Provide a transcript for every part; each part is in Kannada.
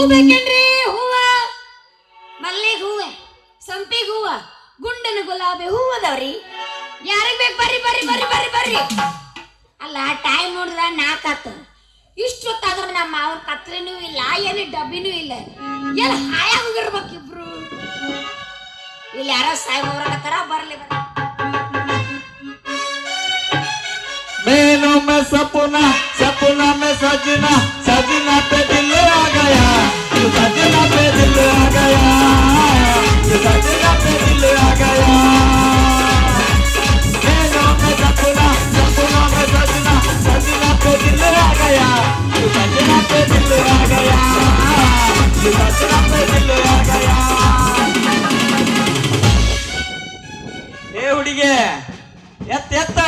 ಬೇಕೇನ್ರಿ ಹೂವ ಮಲ್ಲಿಗೆ ಹೂವ ಸಂಪಿಗೆ ಹೂವ ಗುಂಡನ ಗುಲಾಬಿ ಹೂವದವ್ರಿ ಯಾರಿಗ್ ಬೇಕು ಬರ್ರಿ ಬರ್ರಿ ಬರ್ರಿ ಬರ್ರಿ ಬರ್ರಿ ಅಲ್ಲ ಟೈಮ್ ನೋಡಿದ್ರ 4 ಆತು ಇಷ್ಟೊತ್ತಾದ್ರ ನಮ್ಮ ಅವ್ರ ಕತ್ರಿನೂ ಇಲ್ಲ ಏನು ಡಬ್ಬಿನೂ ಇಲ್ಲ ಎಲ್ಲ ಹಾಯ ಹೋಗಿರ್ಬೇಕು ಇಬ್ರು ಇಲ್ಲಿ ಯಾರೋ ಸಾಹೇಬ್ ಅವ್ರ ಬರ್ಲಿ मेनों में सपना सपना में सजना सजना पे दिल आ गया तू सजना पे दिल आ गया तू सजना पे दिल आ गया मेनों में सपना सपना में सजना सजना पे दिल आ गया तू सजना पे दिल आ गया तू सजना पे दिल आ गया ए ಹುಡುಗಿ ಎತ್ತ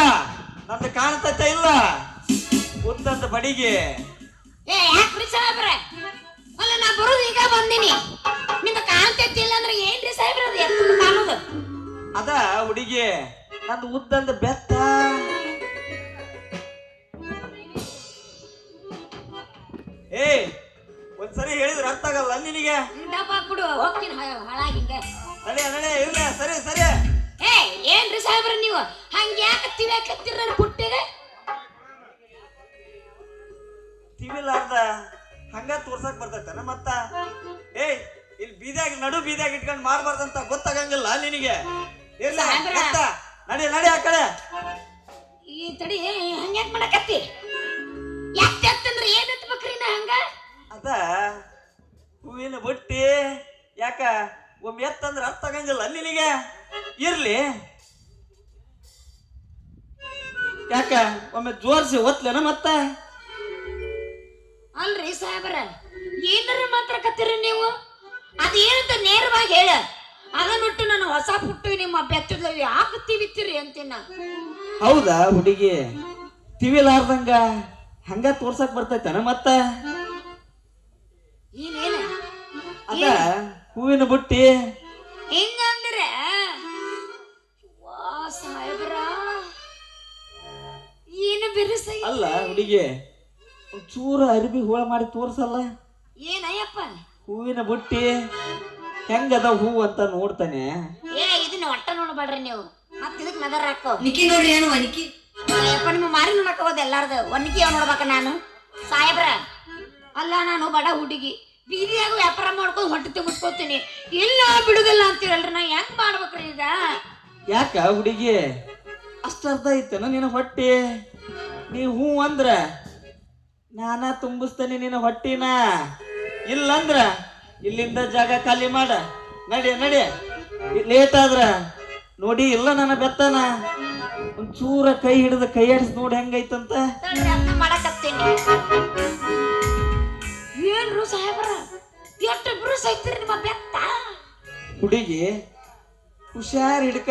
ನಂದು ಕಾಣ್ತೈತೆ ಇಲ್ಲ ಉದ್ದಂತ ಬಡಿಗೆ ಏ ಯಾಕ್ರಿ ಸಾಹೇಬ್ರೆ ಅಲ್ಲ ನಾ ಬರೋದು ಈಗ ಬಂದಿನಿ ನಿಮ್ಗೆ ಕಾಣ್ತೈತಿ ಇಲ್ಲ ಅಂದ್ರೆ ಏನ್ರಿ ಸಾಹೇಬ್ರೆ ಅದು ಎತ್ತದ ಕಾಣೋದು ಅದ ಹುಡುಗಿ ನಂದು ಉದ್ದಂತ ಬೆತ್ತ ಏ ಒಂದ್ಸರಿ ಹೇಳಿದ್ರೆ ಅರ್ಥ ಆಗಲ್ಲ ನಿನಗೆ ಡಬ್ಬ ಕೊಡು ಹೋಗ್ತೀನಿ ಹಾಳಾಗಿ ಹಿಂಗೆ ನಡೆ ನಡೆ ಇಲ್ಲ ಸರಿ ಸರಿ ಏ ಏನ್ರಿ ಸಾಹೇಬ್ರೆ ನೀವು ಹಂಗ ಯಾಕೆ ತಿವ್ಯಾಕತ್ತೀರ ಪುಟ್ಟಿಗೆ ತಿವಿಲಾರ್ದ ಹಂಗ ತೋರ್ಸಕ್ ಬರ್ತೈತನ ಮತ್ತ ಏಯ್ ಇಲ್ಲಿ ಬೀದ್ಯಾಗ ನಡು ಬೀದ್ಯಾಗ ಇಟ್ಕೊಂಡು ಮಾಡ್ಬಾರ್ದಂತ ಗೊತ್ತಾಗಂಗಿಲ್ಲ ನಿನಗೆ ಇಲ್ಲ ನಡಿ ನಡಿ ಆ ಕಡೆ ಈ ತಡಿ ಹಂಗ್ಯಾಕ್ ಮಾಡಕತ್ತಿ ಯಾಕೆ ಅಂತಂದ್ರೆ ಏನ್ ಎತ್ಬೇಕ್ರಿ ನಾ ಹಂಗ ಅದ ಹೂವಿನ ಬುಟ್ಟಿ ಯಾಕ ಒಮ್ಮೆ ಎತ್ತಂದ್ರೆ ಅರ್ಥ ಆಗಂಗಿಲ್ಲ ನಿನಗೆ ಇರ್ಲಿ ಯಾಕ ಒಮ್ಮೆ ಜೋರ್ಸಿ ಒತ್ಲೇನ ಮತ್ತ ಅಲ್ರಿ ಸಾಹೇಬ್ರ ಏನಾರ ಮಾತಾಡಕತ್ತೀರಿ ನೀವು ಅದೇನಂತ ನೇರವಾಗಿ ಹೇಳ ಅದನ್ನಿಟ್ಟು ನಾನು ಹೊಸ ಪುಟ್ಟು ನಿಮ್ಮ ಬೆತ್ತದ ಯಾಕೆ ತಿವಿತ್ತೀರಿ ಅಂತೀನ ಹೌದಾ ಹುಡುಗಿ ತಿವಿಲಾರ್ದಂಗ ಹಂಗ ತೋರ್ಸಕ್ ಬರ್ತೈತನ ಮತ್ತ ಏನೇನ ಅದ ಹೂವಿನ ಬುಟ್ಟಿ ಹಿಂಗಂದ್ರೆ ಸಾಹೇಬ್ರ ಏನು ಬಿರುಸ ಅಲ್ಲ ಹುಡುಗಿ ಚೂರ ಅರಿಬಿ ಹೋಳ ಮಾಡಿ ತೋರ್ಸಲ್ಲ ಏನಯ್ಯಪ್ಪ ಹೂವಿನ ಬುಟ್ಟಿ ಹೆಂಗದ ಹೂ ಅಂತ ನೋಡ್ತಾನೆ ಏ ಇದನ್ನ ಒಟ್ಟ ನೋಡ್ಬೇಡ್ರಿ ನೀವು ಮತ್ ಇದಕ್ ನಗರ ಹಾಕೋ ನಿಕ್ಕಿ ನೋಡ್ರಿ ಏನು ಒನಕಿ ಅಯ್ಯಪ್ಪ ನಿಮ್ಮ ಮಾರಿ ನೋಡಕ್ ಹೋದ ಎಲ್ಲಾರ್ದು ಒನಕಿ ಯಾವ ನೋಡ್ಬೇಕ ನಾನು ಸಾಹೇಬ್ರ ಅಲ್ಲ ನಾನು ಬಡ ಹುಡುಗಿ ಬೀದಿಯಾಗ ವ್ಯಾಪಾರ ಮಾಡ್ಕೊಂಡು ಹೊಟ್ಟೆ ತುಂಬಿಸ್ಕೋತೀನಿ ಇಲ್ಲ ಬಿಡುದಿಲ್ಲ ಅಂತೀರಲ್ರಿ ನಾ ಹೆಂಗ್ ಮಾಡ್ಬೇಕ್ರಿ ಈಗ ಯಾಕ ಹುಡುಗಿ ಅಷ್ಟ ಅರ್ಥ ಐತನ ನಿನ್ನ ಹೊಟ್ಟಿ ನೀ ಹೂ ಅಂದ್ರ ನಾನ ತುಂಬಿಸ್ತೇನೆ ನಿನ್ನ ಹೊಟ್ಟಿನ ಇಲ್ಲಂದ್ರ ಇಲ್ಲಿಂದ ಜಾಗ ಖಾಲಿ ಮಾಡ ನಡಿ ನಡಿ ಲೇಟ್ ಆದ್ರ ನೋಡಿ ಇಲ್ಲ ನನ್ನ ಬೆತ್ತನ ಒಂಚೂರ ಕೈ ಹಿಡಿದ ಕೈ ಆಡಿಸ್ ನೋಡಿ ಹೆಂಗೈತಂತ ಮಾಡಕತ್ತೀನಿ ಏನ್ರು ಸಾಹೇಬ್ರ ಎಷ್ಟು ಬ್ರೂಸ್ ಐತ್ರಿ ನಿಮ್ಮ ಬೆತ್ತ ಹುಡುಗಿ ಹುಷಾರ್ ಹಿಡ್ಕ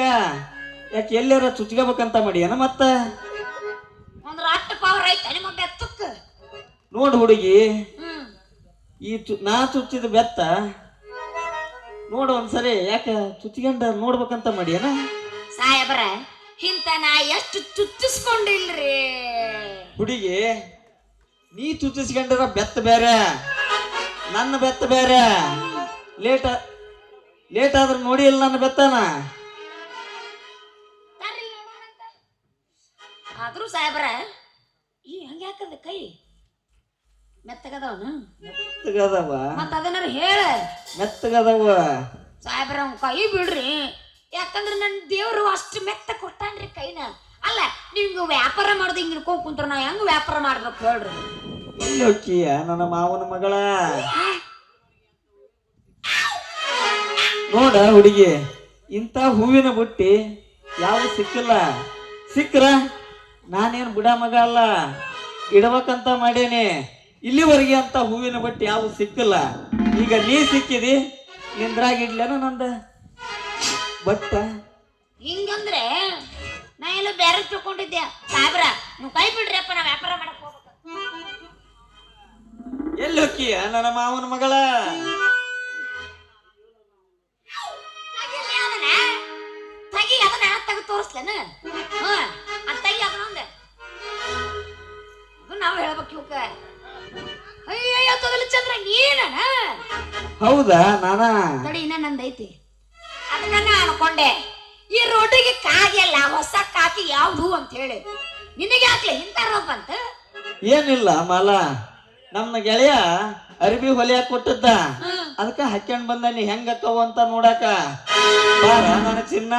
ಯಾಕೆ ಎಲ್ಲಾರ ಚುಚ್ಕೋಬೇಕಂತ ಮಾಡಿಯನ ಮತ್ತ ಒಂದ್ ಅಷ್ಟು ಪವರ್ ಐತ ನಿಮ್ಮ ಬೆತ್ತಕ್ಕ ನೋಡ್ ಹುಡುಗಿ ಈ ನಾ ಚುಚ್ಚಿದ ಬೆತ್ತ ನೋಡ ಒಂದ್ಸರಿ ಯಾಕ ಚುಚ್ಚಿಕೊಂಡ ನೋಡ್ಬೇಕಂತ ಮಾಡಿಯನ ಸಾಹೇಬ್ರ ಇಂತ ನಾ ಎಷ್ಟು ಚುಚ್ಚಿಸ್ಕೊಂಡಿಲ್ರಿ ಹುಡುಗಿ ನೀ ಚುಚ್ಚಿಸ್ಕೊಂಡ್ರ ಬೆತ್ತ ಬೇರೆ ನನ್ನ ಬೆತ್ತ ಬೇರೆ ಲೇಟ್ ಆದ್ರೆ ನೋಡಿ ಇಲ್ಲ ನನ್ನ ಬೆತ್ತನ ಆದ್ರೂ ಸಾಹೇಬ್ರ ಈ ಹಂಗ್ಯಾಕದ ಕೈ ಮೆತ್ತಗದವನ ಮೆತ್ತಗದವ ಮತ್ತ ಅದನ್ನ ಹೇಳ ಮೆತ್ತಗದವ ಸಾಹೇಬ್ರ ಕೈ ಬಿಡ್ರಿ ಯಾಕಂದ್ರೆ ನನ್ನ ದೇವ್ರು ಅಷ್ಟು ಮೆತ್ತ ಕೊಟ್ಟಾನ್ರಿ ಕೈನ ಅಲ್ಲ ನಿಮ್ಗೆ ವ್ಯಾಪಾರ ಮಾಡೋದು ಹಿಂಗ್ ಹಿಡ್ಕೊಂಡ್ ಕುಂತ್ರ ನಾ ಹೆಂಗ್ ವ್ಯಾಪಾರ ಮಾಡ್ಬೇಕು ಹೇಳ್ರಿ ಎಲ್ಲಿ ಹೋಕ್ಕಿಯ ನನ್ನ ಮಾವನ ಮಗಳ ನೋಡ ಹುಡುಗಿ ಇಂಥ ಹೂವಿನ ಬುಟ್ಟಿ ಯಾವ ಸಿಕ್ಕಿಲ್ಲ. ಸಿಕ್ಕ್ರ ನಾನೇನು ಬುಡ ಮಗ ಅಲ್ಲ, ಇಡ್ಬೇಕಂತ ಮಾಡೇನಿ. ಇಲ್ಲಿವರೆಗೆ ಅಂತ ಹೂವಿನ ಬಟ್ಟೆ ಯಾವ ಸಿಕ್ಕಿಲ್ಲ. ಈಗ ನೀ ಸಿಕ್ಕಿದಿ, ನಿಂದ್ರಾಗ ಇಡ್ಲೇನ ನಂದ ಬಟ್ಟ. ಹಿಂಗಂದ್ರೆ ನಾ ಎಲ್ಲ ಬೇರೆ ತಿಳ್ಕೊಂಡಿದ್ದೆ. ಸಾಬ್ರ ನೀವು ಕೈ ಬಿಡ್ರಿಯಪ್ಪ, ನಾ ವ್ಯಾಪಾರ ಮಾಡಕ್ ಹೋಗ್ಬೇಕು. ಎಲ್ಲಿ ಹೋಕ್ಕಿಯ ನನ್ನ ಮಾವನ ಮಗಳ? ತಗಿ ಅದನ್ನ ತೆಗೆದು ತೋರಿಸ್ಲೇನ? ತಗಿ ಅದನ್ನೊಂದೆ ಅದು ನಾವು ಹೇಳ್ಬೇಕು ಇವಕ್ಕ. ಅಯ್ಯಯ್ಯ ತೊದಲು ಚಂದ್ರ ನೀನ? ಹೌದಾ? ನಾನಾ ತಡಿ ಇನ್ನ ನಂದೈತಿ. ಅದನ್ನ ನಾ ಅನ್ಕೊಂಡೆ ಈ ರೋಟಿಗೆ ಕಾಗಿಲ್ಲ, ಹೊಸ ಕಾಕಿ ಯಾವ್ದು ಅಂತ ಹೇಳಿ ನಿನಗೆ ಹಾಕ್ಲಿ ಇಂತ ರೋಪ ಅಂತ. ಏನಿಲ್ಲ ಮಾಲ, ನಮ್ಮ ಗೆಳೆಯ ಅರಿಬಿ ಹೊಲಿಯಾಕ ಕೊಟ್ಟದ್ದ, ಅದಕ್ಕ ಹಾಕ್ಯಂಡ್ ಬಂದಾನಿ. ಹೆಂಗಕ್ಕವ ಅಂತ ನೋಡಾಕ ಬಾರ ನನ್ನ ಚಿನ್ನ.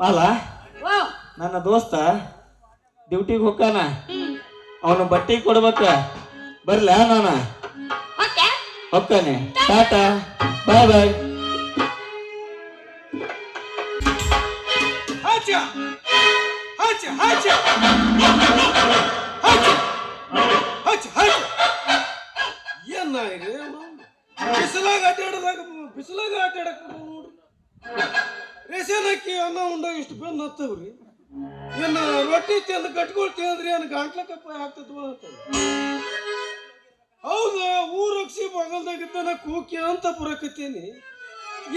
ಮಾಲ, ನನ್ನ ದೋಸ್ತ ಡ್ಯೂಟಿಗೆ ಹೋಗ್ತಾನ, ಅವನು ಬಟ್ಟೆ ಕೊಡ್ಬೇಕ. ಬರ್ಲ ನಾನು ಹೋಗ್ತಾನೆ. ಟಾಟಾ, ಬಾಯ್ ಬಾಯ್. ಬಿಸಿಲಾಗ ಆಟಾಡಕ್ ನೋಡ್ರಿ. ರೇಷನ್ ಅಕ್ಕಿ ಅನ್ನ ಉಂಡಾಗ ಇಷ್ಟು ಬೆನ್ನು ಹತ್ತವ್ರಿ. ಏನ ರೊಟ್ಟಿ ತಿಂದು ಕಟ್ಕೊಳ್ತೀವಿ ಅಂದ್ರೆ ಏನು ಗಂಟ್ಲಕ್ಕಪ್ಪ ಆಗ್ತದ ಅಂತ. ಹೌದಾ, ಊರಕ್ಷಿ ಬಗಲ್ದಾಗಿದ್ದಾನ ಕೂಕಿ ಅಂತ ಬರಕತ್ತೀನಿ.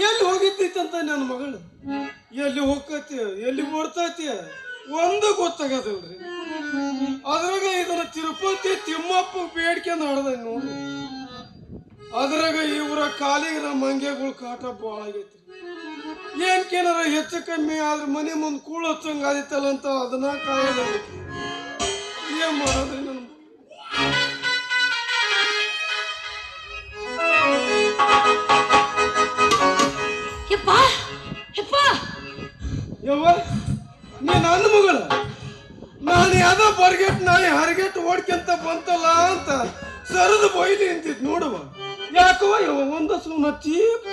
ಎಲ್ಲಿ ಹೋಗಿದ್ದೈತಂತ ನನ್ನ ಮಗಳು ಎಲ್ಲಿ ಹೋಗತಿ ಎಲ್ಲಿ ಓಡ್ತೈತಿ ಒಂದು ಗೊತ್ತಾಗದಲ್ರಿ. ಅದ್ರಾಗ ಇದನ್ನ ತಿರುಪತಿ ತಿಮ್ಮಪ್ಪ ಬೇಡ್ಕೊಂಡು ಹಾಡ್ದಂಗ ನೋಡ್ರಿ. ಅದ್ರಾಗ ಇವರ ಕಾಲಿಗೆ ನಮ್ಮ ಮಂಗ್ಯಗಳು ಕಾಟ ಭಾಳ ಆಗೈತಿ. ಏನ್ಕೇನಾರ ಹೆಚ್ಚು ಕಮ್ಮಿ ಆದ್ರೆ ಮನೆ ಮುಂದೆ ಕೂಳು ಹಚ್ಚಂಗ ಆದಿತ್ತಲ್ಲ ಅಂತ ಅದನ್ನ ಕಾಯದ ಏನ್ ಮಾಡೋದ್ರಿ. ನನ್ನ ಯವ್ವ, ನೀ ನನ್ನ ಮಗಳ, ನಾನು ಯಾವ್ದೋ ಬರ್ಗೆಟ್ ನಾಯಿ ಹರಿಗೆಟ್ ಓಡ್ಕೊಂತ ಬಂತಲ್ಲ ಅಂತ ಸರದು ಬೈಲಿ ನಿಂತಿದ್ ನೋಡುವ. ಯಾಕವ ಯವ್ವ ಒಂದ ಸುಮ್ಮನ ಚೀಪ್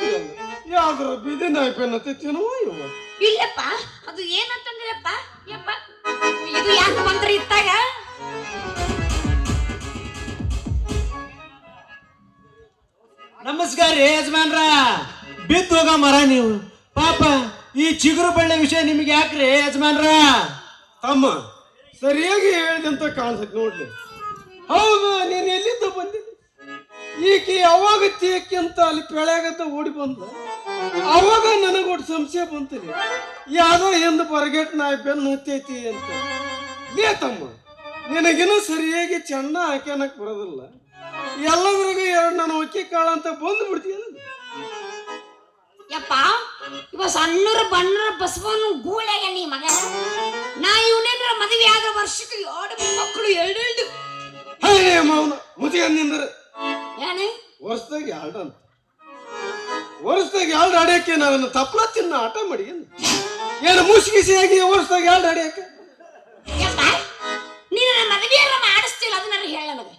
ಯಾವ್ದ್ರ ಬೀದಿ ನಾಯಿ ಬೆನ್ನತ್ತೇನವ ಯವ್ವ. ಇಲ್ಲಪ್ಪ, ಅದು ಏನಂತಂದ್ರಪ್ಪ, ಯಪ್ಪ ಇದು ಯಾಕೆ ಮಂತ್ರ ಇತ್ತಾಗ ನಮಸ್ಕಾರ ರೀ ಯಜಮಾನ್ರ. ಬಿದ್ದು ಹೋಗ ಮರ ನೀವು. ಪಾಪ ಈ ಚಿಗುರು ಬಳ್ಳಿ ವಿಷಯ ನಿಮ್ಗೆ ಯಾಕ್ರಿ ಯಜಮಾನ್ರ? ತಮ್ಮ ಸರಿಯಾಗಿ ಹೇಳಿದಂತ ಕಾಣಿಸುತ್ತೆ ನೋಡ್ಲಿ. ಹೌದು, ನೀನು ಎಲ್ಲಿದ್ದ ಬಂದಿದ್ದೆ? ಈಕೆ ಯಾವಾಗ ತೇಕ್ಕಿಂತ ಅಲ್ಲಿ ಬೆಳೆಗತ್ತ ಓಡಿ ಬಂದ, ಅವಾಗ ನನಗೊಟ್ಟು ಸಂಶಯ ಬಂತದೆ, ಯಾವ್ದೋ ಎಂದು ಬರಗೆಟ್ ನಾಯಿ ಬೆನ್ನು ಹತ್ತೈತಿ ಅಂತ. ಲೇ ತಮ್ಮ, ನಿನಗಿನ್ನೂ ಸರಿಯಾಗಿ ಚೆನ್ನ ಹಾಕ್ಯಾನಕ್ ಬರೋದಿಲ್ಲ. ಎಲ್ಲದ್ರಾಗ ಎರಡು ನನ್ನ ಒಕ್ಕಿ ಕಾಳ ಅಂತ ಬಂದು ಬಿಡ್ತೀಯಲ್ಲ. ಯಪ್ಪ, ಇವ ಸಣ್ಣರ ಬಣ್ಣರ ಬಸವನು ಗೂಳೆಗ ನೀ ಮಗ. ನಾ ಇವನೇನ್ರ ಮದುವೆ ಆಗ ವರ್ಷಕ್ಕೆ 2 ಮಕ್ಕಳು 2 ಹೇ ಮಾವನ ಮುದಿಗಂದಿಂದ್ರ ಏನೇ ವರ್ಷದಾಗ 2 ಅಂತ. ವರ್ಷದಾಗ 2 ಅಡಿಯಕ್ಕೆ ನಾವೇನು ತಪ್ಪಲ ತಿನ್ನ ಆಟ ಮಾಡಿ ಏನು ಮುಸಿಗಿಸಿಯಾಗಿ ವರ್ಷದಾಗ 2 ಅಡಿಯಕ್ಕೆ? ಯಪ್ಪ, ನೀನು ನನ್ನ ಮದುವೆ ಮಾಡಿಸ್ತಿಲ್ಲ, ಅದನ್ನ ಹೇಳ ನನಗೆ.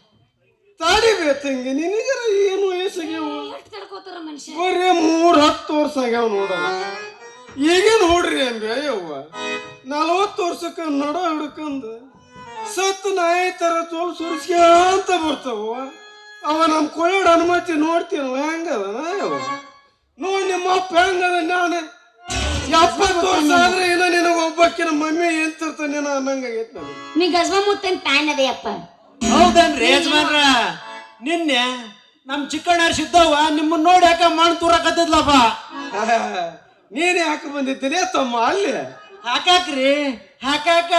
ತಾಡಿಬೇಕಂಗೆ ನಿನಗರ ಏನು ವಯಸ್ಸಾಗ್ಯಾವ? ಎಷ್ಟು ತಡ್ಕೋತಾರ ಮನುಷ್ಯ? ಬರೀ 3-10 ವರ್ಷ ಆಗ್ಯಾವ ನೋಡಲ್ಲ. ಈಗೇನು ನೋಡ್ರಿ ಅಂಬೆ ಯವ್ವ, 40 ವರ್ಷಕ್ಕೆ ನಡ ಹಿಡ್ಕಂದು ಸತ್ತು ನಾಯಿ ತರ ತೋಲ್ ಸುರಿಸ್ಕೊಂತ ಬರ್ತಾವ. ಅವ ನಮ್ಮ ಕೊಳ್ಳೋಡ ಅನುಮತಿ ನೋಡ್ತೀನ ಹೆಂಗದ ಯವ್ವ. ನೋಡಿ ನಿಮ್ಮ ಅಪ್ಪ ಹೆಂಗದ. ನಾನು 70 ವರ್ಷ ಆದ್ರೆ ಏನೋ ನಿನಗೆ ಒಬ್ಬಕ್ಕಿನ ಮಮ್ಮಿ ಎಂತಿರ್ತಾನೆ ಅನ್ನಂಗಾಗೈತೆ ನನಗೆ. ನೀ ಗಜ್ವ ಮುತ್ತನ್ ಪ್ಯಾನ್ ಅದೇಯಪ್ಪ. ಹೌದನ್ರಿ ಯಜಮಾನ್ರ. ನಿನ್ನೆ ನಮ್ ಚಿಕ್ಕಣ್ಣ ಸಿದ್ದವ್ವ ನಿಮ್ಮನ್ನ ನೋಡಿ ಯಾಕ ಮಣ್ಣು ತೂರಕತ್ತಿದ್ಲಪ್ಪ. ನೀನ್ ಯಾಕೆ ಬಂದಿದ್ದೀರಿ ತಮ್ಮ ಅಲ್ಲಿ? ಹಾಕಾಕ್ರಿ, ಹಾಕಾಕ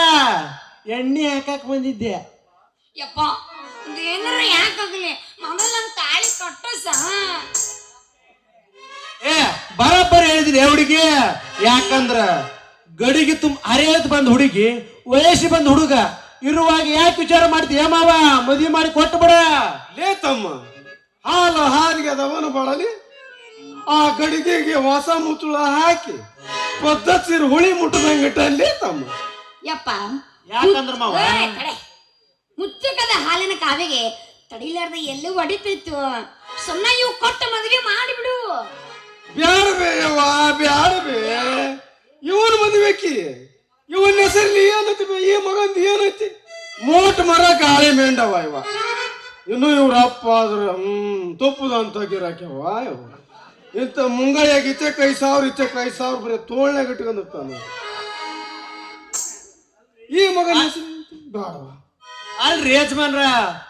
ಎಣ್ಣೆ ಹಾಕಾಕ್ ಬಂದಿದ್ದೆ. ಯಪ್ಪ, ಏನಾರ ಯಾಕಾಗಲಿ ಮೊದಲು ನನ್ನ ತಾಳಿ ಕಟ್ಟಸ. ಏ ಬರಬ್ಬರಿ ಹೇಳಿದ್ರಿ ಹುಡುಗಿ. ಯಾಕಂದ್ರ ಗಡಿಗೆ ಹರಿಯತ್ ಬಂದ್ ಹುಡುಗಿ, ವಯಸ್ಸಿ ಬಂದ್ ಹುಡುಗ ಇರುವಾಗ ಯಾಕೆ ವಿಚಾರ ಮಾಡ್ತೀಯ ಮಾವ? ಮದ್ವಿ ಮಾಡಿ ಕೊಟ್ಟು ಬಿಡ. ಲೇ ತಮ್ಮ, ಹಾಲು ಹಾರಿಗೆ ಅದವನು ಬಡಲಿ, ಆ ಗಡಿಗೆಗೆ ಹೊಸ ಮುತ್ತುಳ ಹಾಕಿ ಪದ್ಧತಿ ಹುಳಿ ಮುಟ್ಟದಂಗಿಟ್ಟಲ್ಲಿ ತಮ್ಮ. ಯಪ್ಪ, ಯಾಕಂದ್ರ ಮಾವ ತಡೆ, ಮುಚ್ಚಕದ ಹಾಲಿನ ಕಾವಿಗೆ ತಡಿಲಾರ್ದ ಎಲ್ಲೂ ಹೊಡಿತಿತ್ತು. ಸುಮ್ಮನೆ ಇವು ಕೊಟ್ಟ ಮದುವೆ ಮಾಡಿಬಿಡು. ಬ್ಯಾಡಬೇ ಯವ್ವ, ಬ್ಯಾಡಬೇ. ಇವನ್ ಮದುವೆಕಿ ಇವನ್ ಹೆಸರಲ್ಲಿ ಏನೈತಿ? ಈ ಮಗಂದ ಏನೈತಿ? ಮೋಟ್ ಮರ ಗಾಳಿ ಮೇಂಡವ ಇವ. ಇನ್ನು ಇವ್ರ ಅಪ್ಪ ಆದ್ರ ತುಪ್ಪದಂತ ಗಿರಾಕ್ಯವ ಯವ್ವ. ಇಂಥ ಮುಂಗಾಯಾಗ ಇಚ್ಚಕ್ಕೆ 5,000 ಇಚ್ಚಕ್ಕೆ 5,000 ಬರೀ ತೋಳ್ನಾಗ ಇಟ್ಕೊಂಡಿರ್ತಾನ. ಈ ಮಗನ ಹೆಸರು ಬೇಡವ. ಅಲ್ರಿ ಯಜಮಾನ್ರ,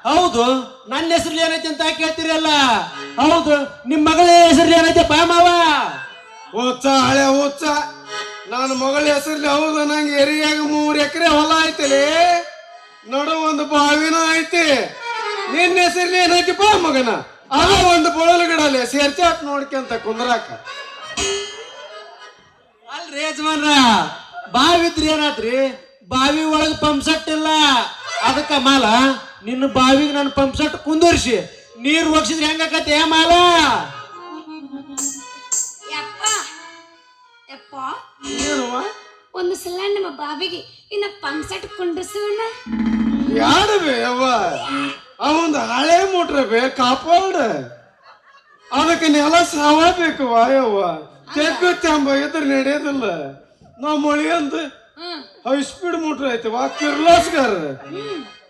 ಹೌದು ನನ್ನ ಹೆಸರು ಏನೈತಿ ಅಂತ ಕೇಳ್ತೀರಲ್ಲ. ಹೌದು, ನಿಮ್ ಮಗಳ ಹೆಸರು ಏನೈತೆ ಬಾ ಮಾವ? ಹುಚ್ಚ ಹಳೆ ಹುಚ್ಚ, ನನ್ನ ಮಗಳ ಹೆಸರಲ್ಲಿ ಹೌದು. ನಂಗೆ ಎರಿಯಾಗ 3 ಎಕರೆ ಹೊಲ ಐತಲಿ, ನಡು ಒಂದು ಬಾವಿನ ಐತಿ. ನಿನ್ನ ಹೆಸರಲ್ಲಿ ಏನೈತಿ ಬಾ ಮಗನ? ಅದ ಒಂದು ಬೊಳಲು ಗಿಡಲೆ ಸೇರ್ಚಾಟ್ ನೋಡ್ಕೊಂತ ಕುಂದ್ರಾಕ. ಅಲ್ರಿ ಯಜಮಾನ್ರ, ಬಾವಿ ಇದ್ರಿ ಏನಾದ್ರಿ? ಬಾವಿ ಒಳಗ್ ಪಂಪ್ ಸೆಟ್ ಇಲ್ಲ. ಅದಕ್ಕ ಮಾಲ ನಿನ್ನ ಬಾವಿಗೆ ನನ್ನ ಪಂಪ್ ಸೆಟ್ ಕುಂದರ್ಸಿ ನೀರ್ ಒಗ್ಸಿದ್ರೆ ಹೆಂಗಾಕತಿ ಏ ಮಾಲ? ಯಪ್ಪ, ಯಪ್ಪ, ಏನವ್ವ? ಒಂದು ಸಲ ನಮ್ಮ ಬಾವಿಗೆ ಇನ್ನ ಪಂಪ್ಸೆಟ್ ಕುಂಡ್ರಸೋಣ. ಯಾಡಬೇ ಅವ್ವ, ಅವಂದು ಹಳೆ ಮೋಟ್ರ ಬೇ ಕಾಪಾಡ. ಅದಕ್ಕೆ ನೆಲ ಸಾವ ಬೇಕು ವಾಯವ್ವ. ತೆಗ್ಗು ತೆಂಬ ಇದ್ರ ನಡೆಯೋದಿಲ್ಲ. ನಾವು ಮಳಿ ಅಂತ ಹೈ ಸ್ಪೀಡ್ ಮೋಟ್ರ್ ಐತಿ ವಾ, ಕಿರ್ಲಾಸ್ಗಾರ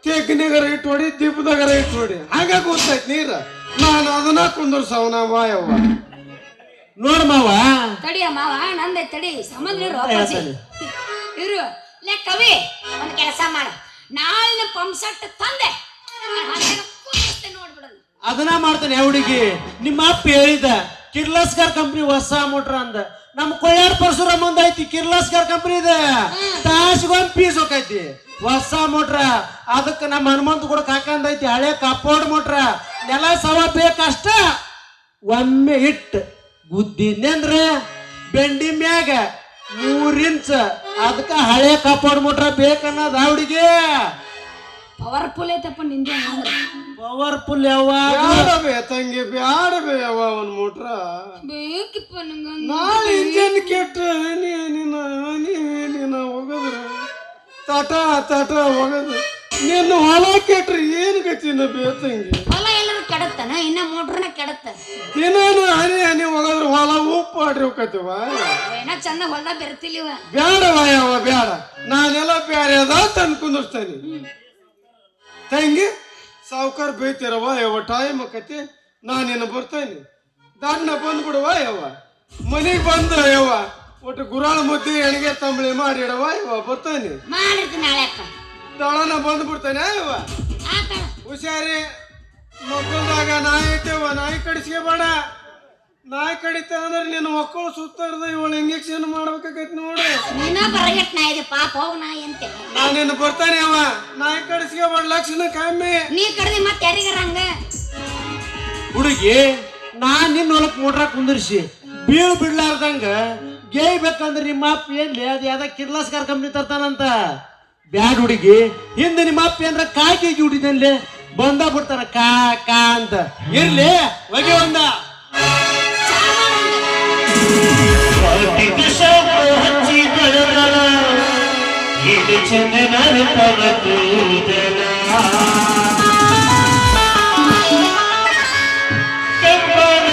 ತೆಗ್ನಿಗಾರ ಇಟ್ಟು ಹೊಡಿ, ದೀಪದಾಗಾರ ಇಟ್ಟು ಹೊಡಿ, ಹಂಗ ಗೊತ್ತೈತಿ ನೀರ. ನಾನು ಅದನ್ನ ಕುಂದರ್ಸವನ ವಾಯವ್ವ. ನೋಡ್ ಮಾವ, ತಡಿಯ ಮಾವ, ನಂದೆ ತಡಿ. ಸಂಬಂಧ ಇರು. ಲೇ ಕವಿ, ಒಂದು ಕೆಲಸ ಮಾಡ, ನಾಳಿನ ಪಂಪ್ಸೆಟ್ ತಂದೆ ನೋಡ್ಬಿಡ. ಅದನ್ನ ಮಾಡ್ತಾನೆ ಹುಡುಗಿ. ನಿಮ್ಮ ಅಪ್ಪ ಹೇಳಿದ ಕಿರ್ಲಾಸ್ಕರ್ ಕಂಪ್ನಿ ಹೊಸ ಮೋಟ್ರ ಅಂದ. ನಮ್ ಕೊಳ್ಳಾಡ ಪರಶುರಾಮ್ ಮುಂದ ಐತಿ ಕಿರ್ಲಾಸ್ಕರ್ ಕಂಪ್ನಿ ಇದೆ. ತಾಸಿಗೊಂದ್ ಪೀಸ್ ಹೋಗೈತಿ ಹೊಸ ಮೋಟ್ರ. ಅದಕ್ಕ ನಮ್ಮ ಹನುಮಂತ ಕೂಡ ಕಾಕಂದೈತಿ ಹಳೆ ಕಪ್ಪೋಡ್ ಮೋಟ್ರ. ನೆಲ ಸವ ಬೇಕಷ್ಟ. ಒಮ್ಮೆ ಇಟ್ಟು ಗುದ್ದಿನ್ಯಂದ್ರ ಬೆಂಡಿ ಮ್ಯಾಗ 3 ಇಂಚ್. ಅದಕ್ಕ ಹಳೆ ಕಪ್ಪೋಡ್ ಮೋಟ್ರ ಬೇಕನ್ನೋದ ಹುಡುಗಿ. ಪವರ್ಫುಲ್ ಐತಪ್ಪ ನಿಂದ. ಪವರ್ಫುಲ್ ಯಾವಾಗ? ಬ್ಯಾಡಬೇ ತಂಗಿ, ಬ್ಯಾಡಬೇ ಅವ್ವ ಒಂದ್ ಮೋಟ್ರ. ಬೇಕಿಪ್ಪ ನಂಗ. ನಾಳೆ ಇಂಜನ್ ಕೆಟ್ಟ ನೀನ ಹೋಗದ್ರ ತಟ ತಟ ಹೋಗದು. ನಿನ್ನ ಹೊಲ ಕೆಟ್ರಿ ಏನು ಗತಿನ ಬೇತಂಗಿ? ಹೊಲ ಎಲ್ಲರೂ ಕೆಡತ್ತನ, ಇನ್ನ ಮೋಟ್ರನ ಕೆಡತ್ತ. ದಿನಾನು ಹನಿ ಹನಿ ಹೋಗದ್ರ ಹೊಲ ಉಪ್ಪು ಆಡ್ರಿ ಹೋಗತ್ತೀವ. ಏನ ಚಂದ ಹೊಲ ಬೆರ್ತಿಲಿವ. ಬ್ಯಾಡವ ಯಾವ ಬ್ಯಾಡ, ನಾನೆಲ್ಲ ಬ್ಯಾರೆ ಅದ ತಂದು ಕುಂದಿರ್ತೇನೆ. ತಂಗಿ ಸಾವುಕಾರ ಬೈತಿರವ ಯಾವ ಟೈಮ್ ಆಕತಿ, ನಾನೇನು ಬರ್ತೇನೆ. ದಾನ್ನ ಬಂದ್ಬಿಡುವ ಯವ್ವ ಮನೆಗೆ ಬಂದು ಯವ್ವ ಒಟ್ಟು ಗುರಾಳ ಮುದ್ದೆ ಎಣಿಗೆ ತಂಬಳಿ ಮಾಡಿಡವ ಯವ್ವ ಬರ್ತಾನೆ ಮಾಡಿರ್ತೀನಿ ನಾಳೆ ಅಕ್ಕ ದಳನ ಬಂದ್ಬಿಡ್ತಾನೆ ಯವ್ವ ಆತ ಹುಷಾರಿ ಮಕ್ಕಳದಾಗ ನಾಯಿ ಐತೆವ ನಾಯಿ ಕಡಿಸ್ಕೋಬೇಡ ನಾಯಿ ಕಡಿತ ಅಂದ್ರೆ ನಿನ್ನ ಮಕ್ಕಳು ಸುತ್ತಾರ್ದ ಇವಳು ಇಂಜೆಕ್ಷನ್ ಮಾಡ್ಬೇಕಾಗೈತಿ ನೋಡಿ ನೀನ ಬರಗಟ್ ನಾ ಇದೆ ಪಾಪ ಹೋಗ್ ನಾ ಎಂತೆ ನಾನಿನ್ನು ಬರ್ತಾನೆ ಅವ ನಾಯಿ ಕಡಿಸ್ಕೋಬೇಡ ಲಕ್ಷಣ ಕಮ್ಮಿ ನೀ ಕಡ್ದಿ ಮತ್ತೆ ಯಾರಿಗಾರ ಹಂಗ ಹುಡುಗಿ ನಾನ್ ನಿನ್ನ ಹೊಲಕ್ ಮೋಟ್ರ ಕುಂದಿರ್ಸಿ ಬೀಳ್ ಬಿಡ್ಲಾರ್ದಂಗ ಗೇಯ್ಬೇಕಂದ್ರೆ ನಿಮ್ಮ ಅಪ್ಪ ಏನ್ಲಿ ಅದು ಯಾವ್ದ ಕಿರ್ಲಾಸ್ಕರ್ ಕಂಪ್ನಿ ತರ್ತಾನಂತ ಬ್ಯಾಡ್ ಹುಡುಗಿ ಹಿಂದೆ ನಿಮ್ಮ ಅಪ್ಪ ಏನ್ರ ಕಾಕಿ ಹುಡಿದಲ್ಲಿ ಬಂದ ಬಿಡ್ತಾನ ಕಾ ಕಾ ಅಂತ ಇರ್ಲಿ ಹೊಗೆ ಒಂದ ಕಂಬನ